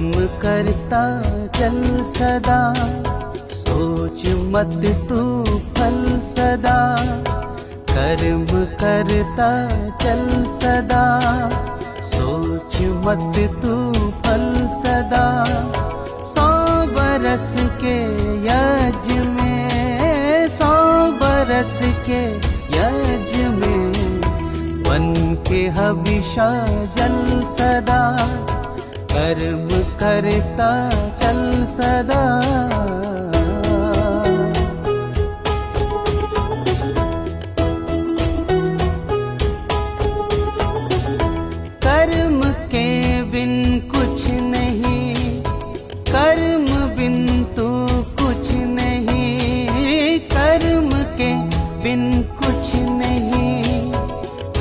कर्म करता चल सदा, सोच मत तू फल सदा। कर्म करता चल सदा, सोच मत तू फल सदा। 100 बरस के यज्ञ में, 100 बरस के यज्ञ में, बन के हविषा जल सदा। कर्म करता चल सदा। कर्म के बिन कुछ नहीं, कर्म बिन तू कुछ नहीं। कर्म के बिन कुछ नहीं,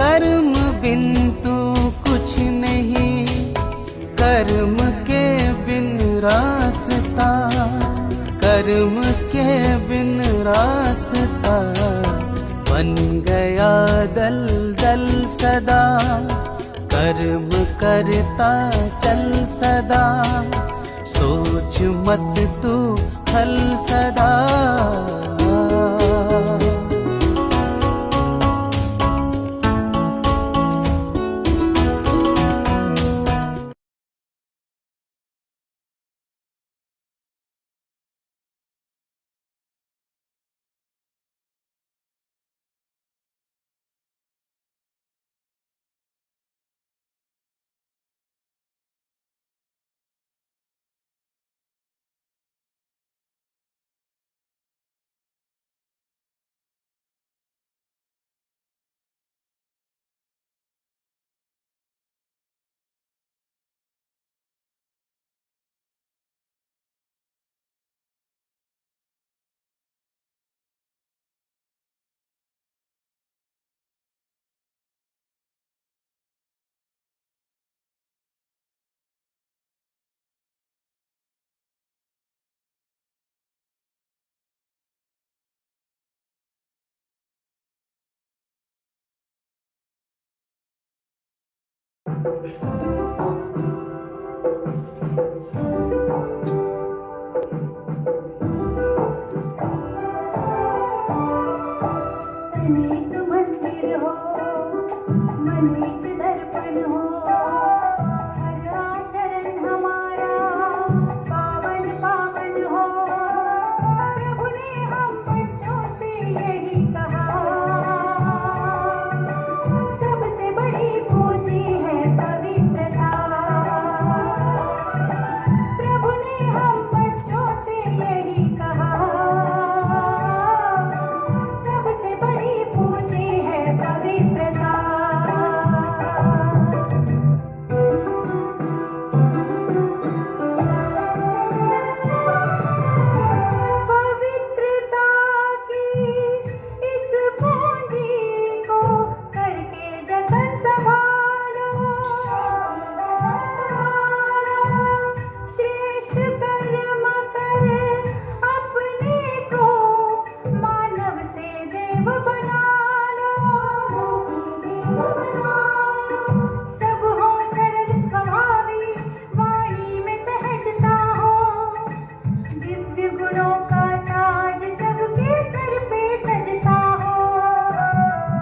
कर्म बिन तू कुछ नहीं। कर्म के बिन रास्ता, कर्म के बिन रास्ता, बन गया दल दल सदा। कर्म करता चल सदा, सोच मत तू फल सदा। अनेक मंदिर हो, अनेक दर्पण हो, हर आचरण हमारा पावन पावन हो। प्रभु ने हम बच्चों से यही कहा, सबसे बड़ी पूंजी है पवित्रता। प्रभु ने हम बच्चों से यही कहा, सबसे बड़ी पूंजी है पवित्रता। पवित्रता की इस पूंजी को करके जतन संभालो, श्रेष्ठ कर्म कर अपने को मानव से देव बना लो। सब हो सरल स्वभावी, वाणी में सहजता हो। दिव्य गुणों का ताज सबके सर पे सजता हो।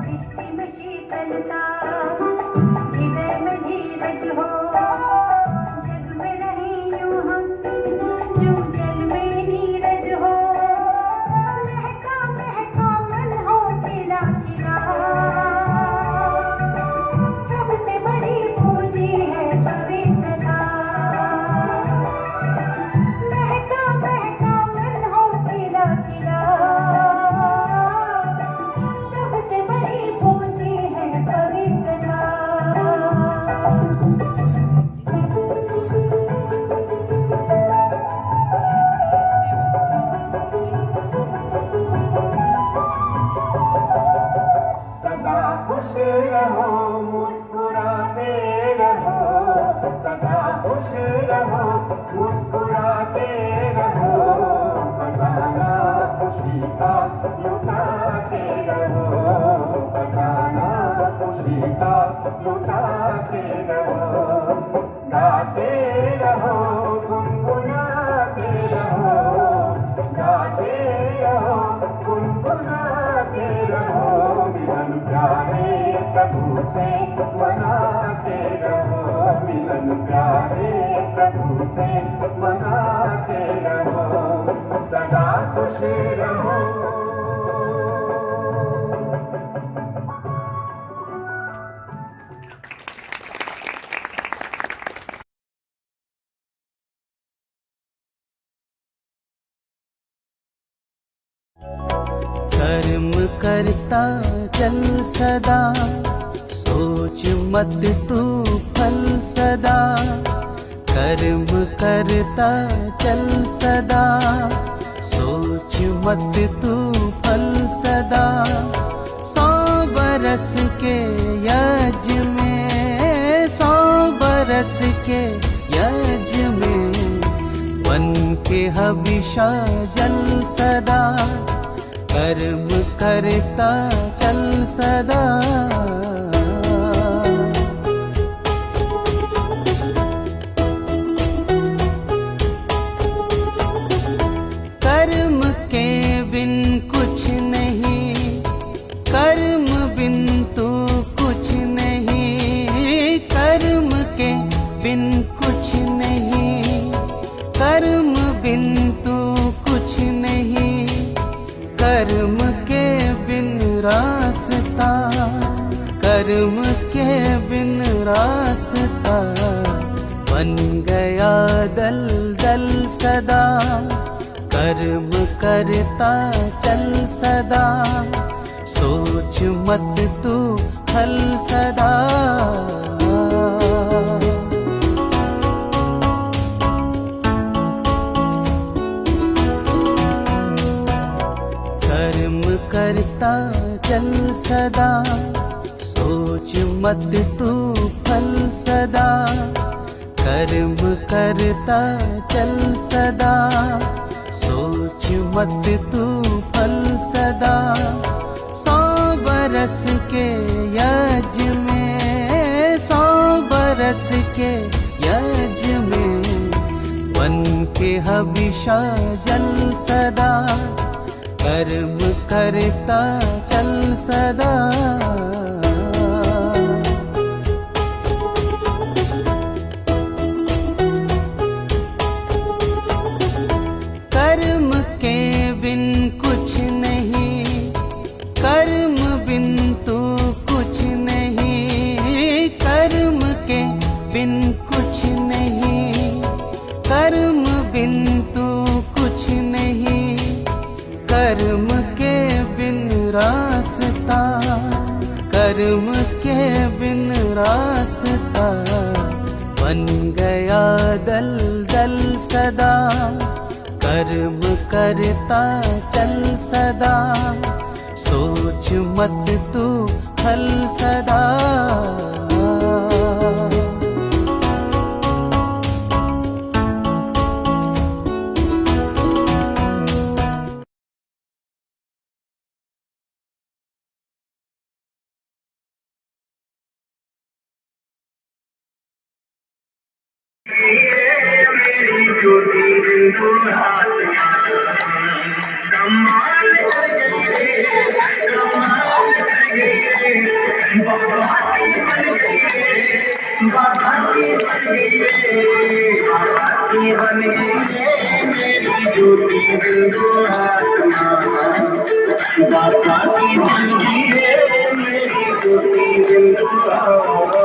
दृष्टि में शीतलता, हृदय में धीरज हो। जग में नहीं यूं हम जो जल में नीरज हो। महका महका मन हो खिला खिला, सबसे बड़ी पूंजी है पवित्रता। महका महका मन हो खिला खिला, सबसे बड़ी पूंजी है पवित्रता। सदा खुश रहो, मुस्कुराते रहो। सदा खुश रहो, मुस्कुराते रहो। खजाना खुशी का लुटाते रहो। खजाना खुशी का लुटाते रहो। गाते रहो, से मनाते रहो, मिलन प्यारे प्रभु से मनाते रहो, सदा खुश रहो। कर्म करता चल सदा, सोच मत तू फल सदा। कर्म करता चल सदा, सोच मत तू फल सदा। 100 बरस के यज्ञ में, 100 बरस के यज्ञ में, बन के हबिशा जल सदा। कर्म करता चल सदा। कर्म के बिन कुछ नहीं, कर्म बिन तू कुछ नहीं। कर्म के बिन कुछ नहीं, कर्म बिन तू कुछ नहीं। कर्म के बिन रास्ता, कर्म के बिन रास्ता, बन गया दल दल सदा। कर्म करता चल सदा, सोच मत तू फल सदा। कर्म करता चल सदा, सोच मत तू फल सदा। कर्म करता चल सदा, सोच मत तू फल सदा। 100 बरस के यज्ञ में, 100 बरस के यज्ञ में, बन के हबिशा जल सदा। कर्म करता चल सदा। कर्म के बिन कुछ नहीं, कर्म बिन तू कुछ नहीं। कर्म के बिन कुछ नहीं, कर्म बिन तू कुछ नहीं। कर्म के बिन रास्ता, कर्म के बिन रास्ता, बन गया दल दल सदा। कर्म करता चल सदा, सोच मत तू फल सदा। कमाल कर गई रे, कमाल कर गई रे, बाबाती बन गई रे, बाबाती बन गई रे, बाबाती बन गई रे, मेरी ज्योति बिंदु आत्मा। बाबाती बन गई रे, मेरी ज्योति बिंदु आत्मा।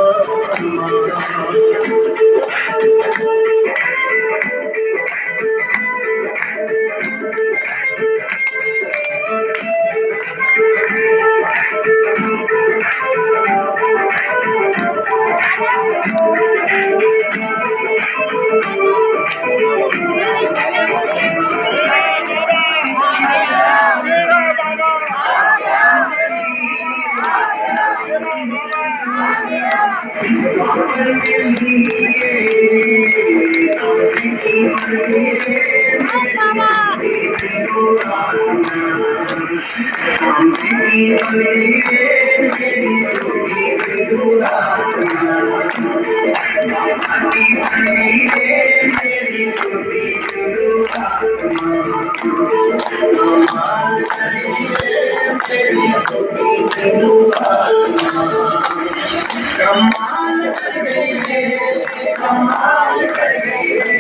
कमाल कर गई रे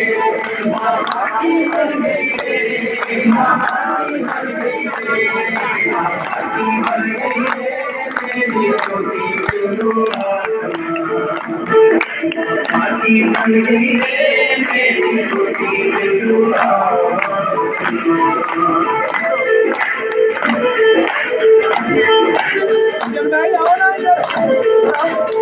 बाबा की बन गई रे बाबा की बन गई रे बाबा की बन गई रे मेरी छोटी बिंदुआ बाकी बन गई रे मेरी छोटी बिंदुआ चल भाई आओ ना इधर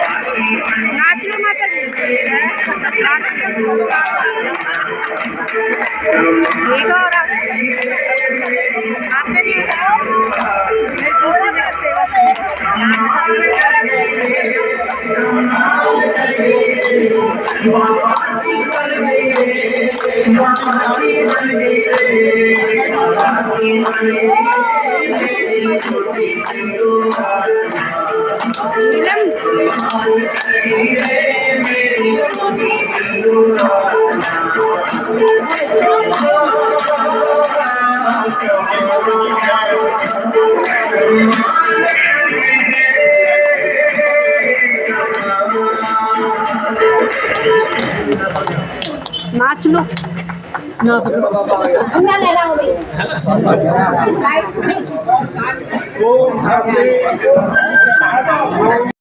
नाचलो माता जी ठीक हो रहा आपने नहीं उठाओ मेरे थोड़ा सा सेवा से नाच लो पूरा लेना होगी